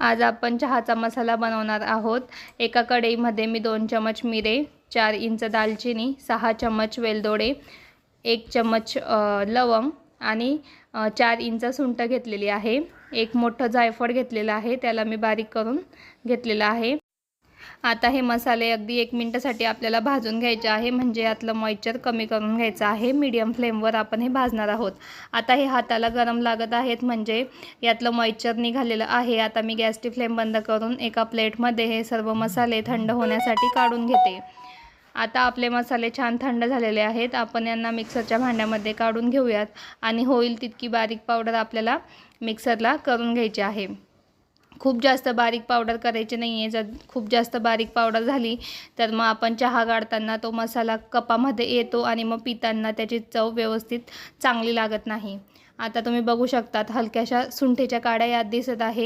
आज आपण चहाचा मसाला बनवणार आहोत। एका कढईमध्ये मी 2 चमच मिरे, 4 इंच दालचिनी, 6 चमच वेलदोडे, 1 चमच लवंग आणि 4 इंच सुंठ घेतलेली आहे। एक मोठं जायफळ घेतलेलं आहे, त्याला मी बारीक करून घेतलेलं आहे। आता हे मसाले अगदी 1 मिनिटासाठी आपल्याला भाजून घ्यायचे आहे, म्हणजे यातलं मॉइश्चर कमी करून घ्यायचं आहे। मीडियम फ्लेमवर आपण हे भाजणार आहोत। आता हे हाताला गरम लागत आहेत, म्हणजे यातलं मॉइश्चर निघालेलं आहे। आता मी गॅसची फ्लेम बंद करून एका प्लेटमध्ये हे सर्व मसाले थंड होण्यासाठी काढून घेते। आता आपले मसाले छान थंड झालेले आहेत। आपण यांना मिक्सरच्या भांड्यामध्ये काढून घेऊयात आणि होईल तितकी बारीक पावडर आपल्याला मिक्सरला करून घ्यायची आहे। खूप जास्त बारीक पावडर करायची नाही आहे। जर खूप जास्त बारीक पावडर झाली तर मग आपण चहा काढताना तो मसाला कपामध्ये येतो आणि मग पिताना त्याची चव व्यवस्थित चांगली लागत नाही। आता तुम्ही बघू शकतात हलक्याशा सुंठीच्या काड्या यात दिसत आहे।